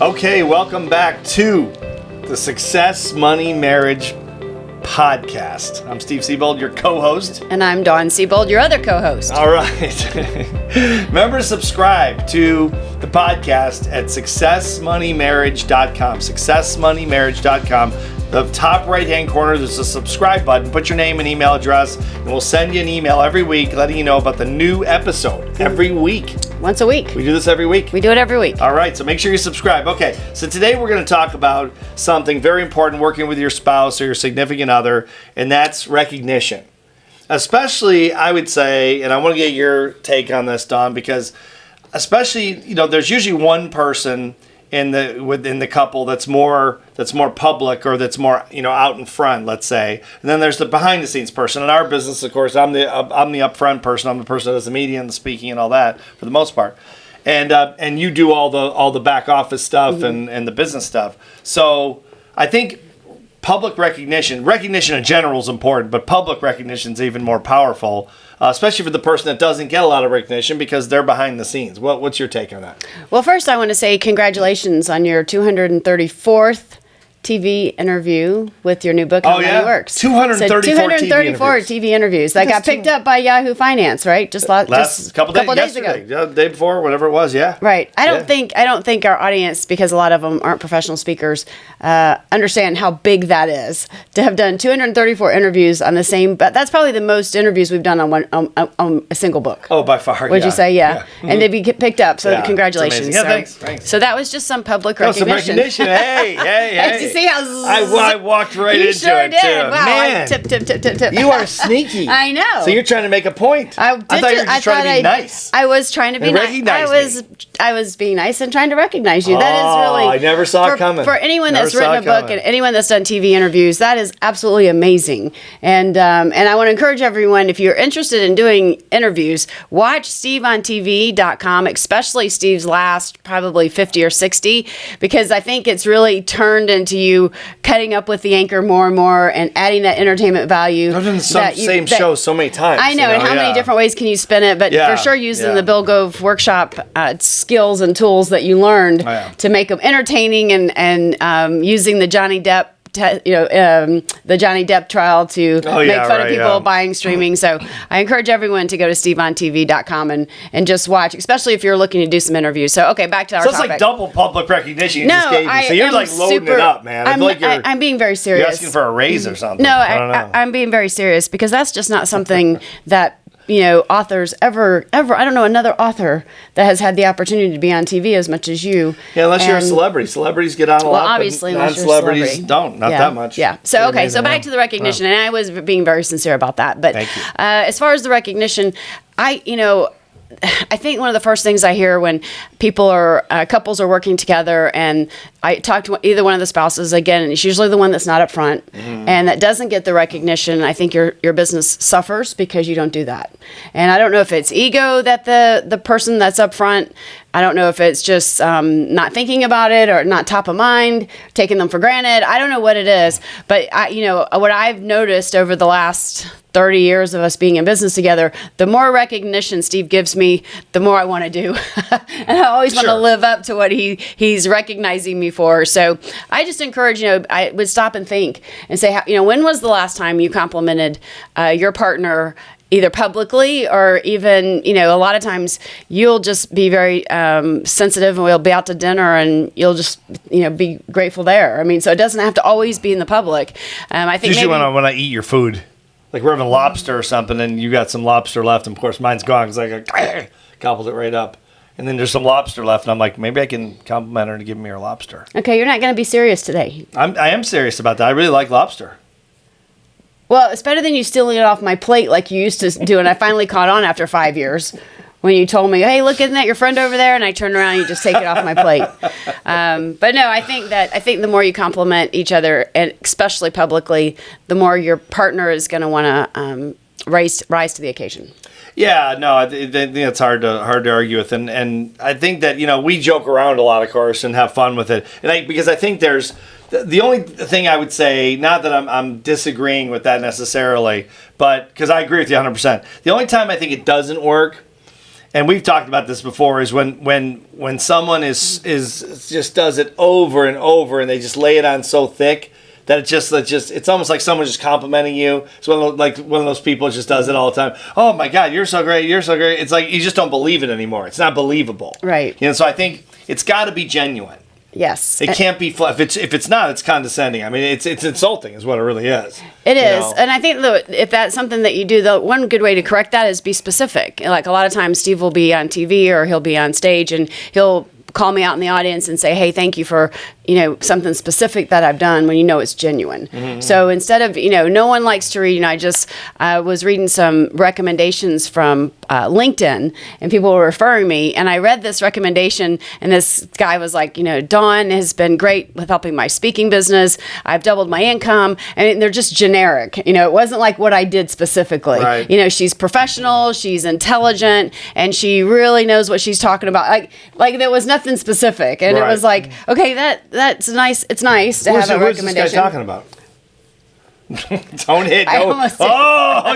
Okay, welcome back to the Success, Money, Marriage podcast. I'm Steve Siebold, your co-host. And I'm Dawn Siebold, your other co-host. All right. Remember to subscribe to the podcast at successmoneymarriage.com. Successmoneymarriage.com. The top right-hand corner, there's a subscribe button. Put your name and email address, and we'll send you an email every week letting you know about the new episode every week. Once a week. We do this every week. We do it every week. All right, so make sure you subscribe. Okay, so today we're going to talk about something very important working with your spouse or your significant other, and that's recognition. Especially, I would say, and I want to get your take on this, Dawn, because especially, there's usually one person within the couple that's more public or that's more out in front, let's say, and then there's the behind the scenes person. In our business, of course, I'm the upfront person. I'm the person that does the media and the speaking and all that for the most part, and you do all the back office stuff and the business stuff. So I think public recognition in general is important, but public recognition is even more powerful, especially for the person that doesn't get a lot of recognition because they're behind the scenes. What's your take on that? Well, first I want to say congratulations on your 234th TV interview with your new book, How Money Works. 234 TV interviews that got picked up by Yahoo Finance, right? Just a couple days ago. The day before, whatever it was, yeah. Right. I don't think our audience, because a lot of them aren't professional speakers, understand how big that is to have done 234 interviews on the same. But that's probably the most interviews we've done on a single book. Oh, by far. Would you say? Yeah. And they'd be picked up. So congratulations. Yeah, thanks. So that was just some public recognition. Some recognition. Hey. See how I walked right into sure it, did. too. Wow, Man, tip. you are sneaky. I know. So you're trying to make a point. I thought you were just trying to be nice. I was trying to be nice. I was being nice and trying to recognize you. That is really. I never saw it coming. For anyone that's written a book and anyone that's done TV interviews, that is absolutely amazing. And I want to encourage everyone, if you're interested in doing interviews, watch SteveOnTV.com, especially Steve's last probably 50 or 60, because I think it's really turned into you cutting up with the anchor more and more and adding that entertainment value. I've done the same show so many times. I know, and how many different ways can you spin it? But for sure using the Bill Gove workshop skills and tools that you learned to make them entertaining and using the Johnny Depp the Johnny Depp trial to make fun of people buying streaming. So I encourage everyone to go to SteveOnTV.com and just watch, especially if you're looking to do some interviews. So, okay, back to our topic. So it's like double public recognition you just gave me. So you're like loading it up, man. I feel like I'm being very serious. You're asking for a raise or something. No, I'm being very serious because that's just not something that authors ever, I don't know another author that has had the opportunity to be on TV as much as you. Yeah, unless you're a celebrity. Celebrities get on a lot. Well, obviously, unless you're a celebrity. Don't, not that much. Yeah. So, okay, so back to the recognition, and I was being very sincere about that. But thank you. As far as the recognition, I think one of the first things I hear when couples are working together and I talk to either one of the spouses, again, it's usually the one that's not up front and that doesn't get the recognition. I think your business suffers because you don't do that. And I don't know if it's ego that the person that's up front, I don't know if it's just not thinking about it or not top of mind, taking them for granted. I don't know what it is, but what I've noticed over the last 30 years of us being in business together, the more recognition Steve gives me, the more I want to do. And I always want to live up to what he's recognizing me for. So I just encourage, I would stop and think and say, when was the last time you complimented your partner either publicly or even, a lot of times you'll just be very sensitive and we'll be out to dinner and you'll just, be grateful there. I mean, so it doesn't have to always be in the public. I think usually when I eat your food. Like we're having lobster or something, and you got some lobster left, and of course mine's gone because I gobbled it right up. And then there's some lobster left, and I'm like, maybe I can compliment her to give me her lobster. Okay, you're not going to be serious today. I am serious about that. I really like lobster. Well, it's better than you stealing it off my plate like you used to do, and I finally caught on after 5 years. When you told me, hey, look, isn't that your friend over there? And I turn around and you just take it off my plate. But no, I think the more you compliment each other, and especially publicly, the more your partner is going to want to rise to the occasion. Yeah, no, I think it's hard to argue with, and I think that we joke around a lot, of course, and have fun with it, because I think there's. The only thing I would say, not that I'm disagreeing with that necessarily, but because I agree with you 100%. The only time I think it doesn't work and we've talked about this before, is when someone is just does it over and over, and they just lay it on so thick that it's almost like someone just complimenting you. It's one of those people just does it all the time. Oh my God, you're so great, you're so great. It's like you just don't believe it anymore. It's not believable, Right. So I think it's got to be genuine. Yes. It can't be if it's not, it's condescending. I mean, it's insulting is what it really is. It is. And I think if that's something that you do, the one good way to correct that is be specific. Like a lot of times Steve will be on TV or he'll be on stage and he'll call me out in the audience and say, hey, thank you for, something specific that I've done, when it's genuine. Mm-hmm. So instead of, no one likes to read, I was reading some recommendations from LinkedIn, and people were referring me, and I read this recommendation, and this guy was like, Dawn has been great with helping my speaking business. I've doubled my income, and they're just generic. It wasn't like what I did specifically. Right. She's professional, she's intelligent, and she really knows what she's talking about. Like there was nothing specific, and It was like, okay, that's nice. It's nice to have a recommendation. Who's this guy talking about? Don't hit.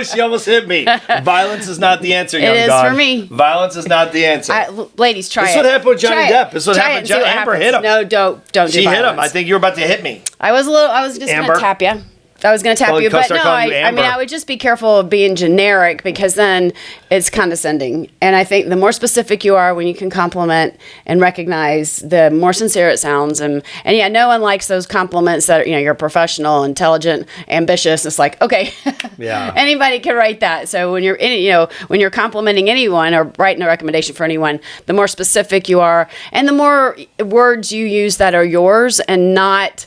She almost hit me. Violence is not the answer, young It is Dawn. for me. Violence is not the answer. Ladies, try it. That's what happened with Johnny Depp. That's what happened. Amber hit him. No, don't do She violence. hit him. I think you were about to hit me. I was just going to tap you. I was going to tap you, but no, I mean, I would just be careful of being generic, because then it's condescending. And I think the more specific you are when you can compliment and recognize, the more sincere it sounds. And yeah, no one likes those compliments that, you're professional, intelligent, ambitious. It's like, okay, yeah, anybody can write that. So when you're when you're complimenting anyone or writing a recommendation for anyone, the more specific you are, and the more words you use that are yours and not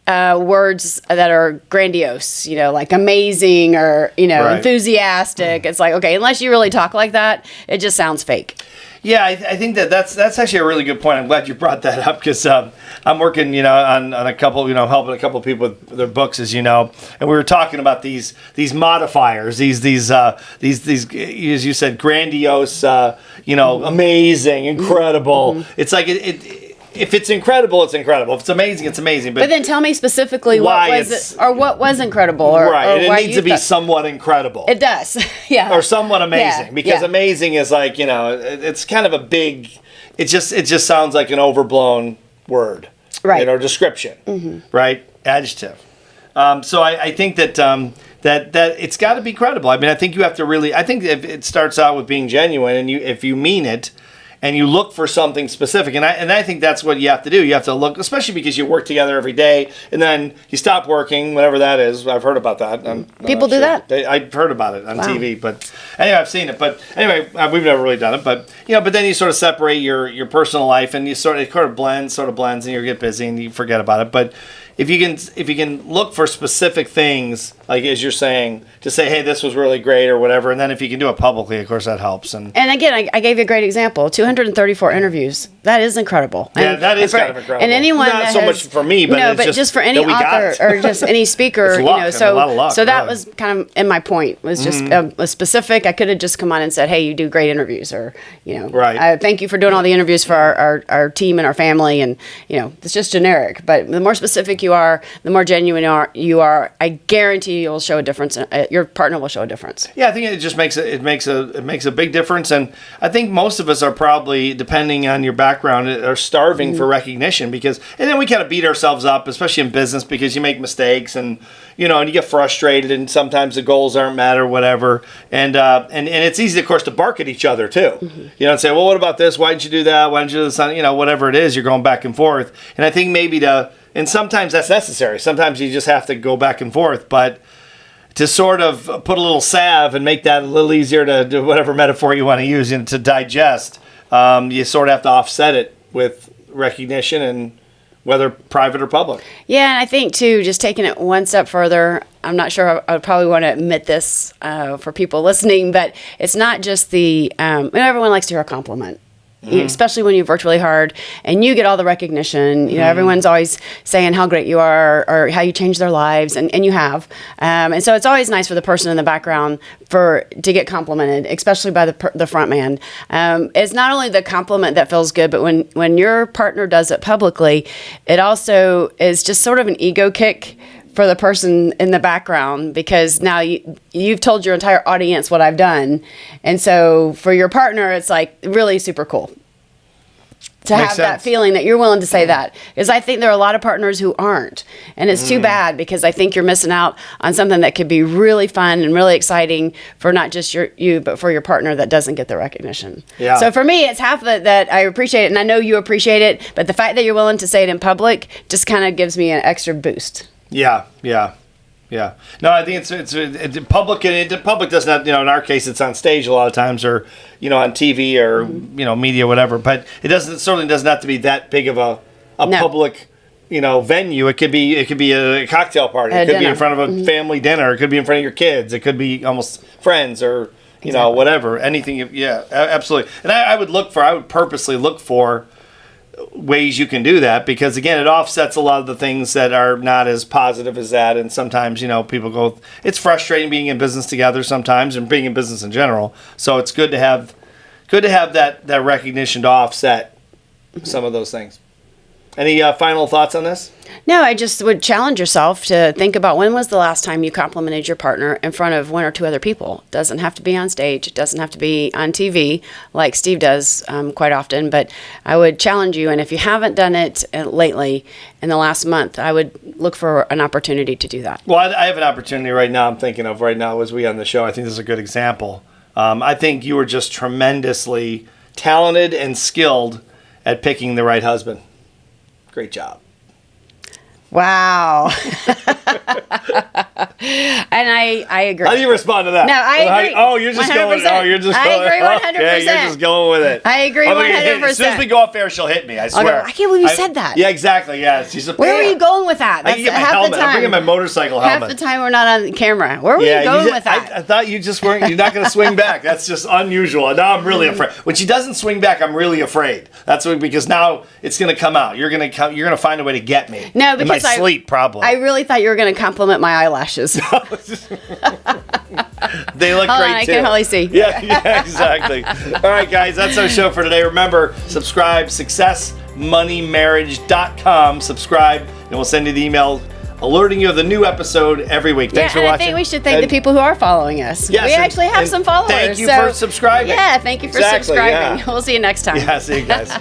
words that are grandiose, like amazing or, Right. enthusiastic. It's like, okay, unless you really talk like that, it just sounds fake. Yeah, I think that's actually a really good point. I'm glad you brought that up, because I'm working, on a couple, helping a couple of people with their books, as you know, and we were talking about these modifiers, these as you said, grandiose, amazing, incredible. Mm-hmm. It's like if it's incredible, it's incredible. If it's amazing, it's amazing. But then tell me specifically what was incredible, or right. Or and why it needs to be somewhat incredible. It does, yeah, or somewhat amazing, yeah. because amazing is like it's kind of a big. It just sounds like an overblown word, right? Description, mm-hmm. right? Adjective. So I think that that it's got to be credible. I mean, I think you have to really. I think if it starts out with being genuine, and if you mean it. And you look for something specific, and I think that's what you have to do. You have to look, especially because you work together every day, and then you stop working, whatever that is. I've heard about that. People do that? I've heard about it on TV, but anyway, I've seen it. But anyway, we've never really done it. But but then you sort of separate your personal life, and it sort of blends, and you get busy, and you forget about it. But if you can look for specific things, like as you're saying, to say, hey, this was really great or whatever, and then if you can do it publicly, of course that helps. And again, I gave you a great example: 234 interviews. That is incredible. Yeah, that is kind of incredible. And anyone not so much for me, but just for any author or just any speaker, it's luck, so a lot of luck, so that really. was kind of in my point. Was just was specific. I could have just come on and said, hey, you do great interviews, or right. Thank you for doing all the interviews for our team and our family, and it's just generic. But the more specific you are, the more genuine you are, I guarantee you'll show a difference. Your partner will show a difference. Yeah, I think it just makes a big difference, and I think most of us are probably, depending on your background, are starving for recognition, and then we kind of beat ourselves up, especially in business, because you make mistakes and and you get frustrated, and sometimes the goals aren't met or whatever, and it's easy, of course, to bark at each other too, and say, well, what about this? Why didn't you do that? Why didn't you do this? Whatever it is, you're going back and forth, and I think maybe and sometimes that's necessary. Sometimes you just have to go back and forth, but to sort of put a little salve and make that a little easier to do, whatever metaphor you want to use, to digest, you sort of have to offset it with recognition, and whether private or public. Yeah, and I think too, just taking it one step further, I'm not sure I would probably want to admit this for people listening, but it's not just everyone likes to hear a compliment. Especially when you've worked really hard and you get all the recognition, everyone's always saying how great you are or how you changed their lives, and you have. And so it's always nice for the person in the background to get complimented, especially by the front man. It's not only the compliment that feels good, but when your partner does it publicly, it also is just sort of an ego kick for the person in the background, because now you've told your entire audience what I've done. And so for your partner, it's like really super cool to have that feeling that you're willing to say that. Because I think there are a lot of partners who aren't. And it's too bad, because I think you're missing out on something that could be really fun and really exciting for not just you, but for your partner that doesn't get the recognition. Yeah. So for me, it's half that I appreciate it, and I know you appreciate it, but the fact that you're willing to say it in public just kind of gives me an extra boost. Yeah. No, I think it's public, and public does not, in our case, it's on stage a lot of times, or, on TV or, media, whatever. But it certainly doesn't have to be that big of a public, venue. It could be a cocktail party. It could be in front of a family dinner. It could be in front of your kids. It could be almost friends, or, whatever. Anything. Yeah, absolutely. And I would purposely look for ways you can do that, because again, it offsets a lot of the things that are not as positive as that. And sometimes people go, it's frustrating being in business together sometimes, and being in business in general. So it's good to have that recognition to offset some of those things. Any final thoughts on this? No, I just would challenge yourself to think about, when was the last time you complimented your partner in front of one or two other people? It doesn't have to be on stage. It doesn't have to be on TV like Steve does quite often. But I would challenge you, and if you haven't done it lately in the last month, I would look for an opportunity to do that. Well, I have an opportunity right now I'm thinking of right now as we on the show. I think this is a good example. I think you were just tremendously talented and skilled at picking the right husband. Great job. Wow. And I agree. How do you respond to that? No, I agree. You're just 100%. going. Oh, you're just going. I agree 100%. Okay, you're just going with it. I agree 100%. As soon as we go off air, she'll hit me. I swear. Okay, I can't believe you said that. Yeah, exactly. Yeah. She's a, Where were you going with that? I can get my helmet. I'm bringing my motorcycle helmet. Half the time we're not on camera. Where were you going with that? I thought you just weren't. You're not going to swing back. That's just unusual. And now I'm really afraid. When she doesn't swing back, I'm really afraid. That's because now it's going to come out. You're going to find a way to get me. No, because in my sleep, probably. I really thought you were going to compliment my eyelashes. They look great I too. can hardly see. Yeah, exactly. All right, guys, that's our show for today. Remember, subscribe, successmoneymarriage.com. Subscribe, and we'll send you the email alerting you of the new episode every week. Thanks for watching. I think we should thank the people who are following us. Yes, we actually have some followers. Thank you for subscribing. Yeah, thank you for subscribing. Yeah. We'll see you next time. Yeah, see you guys.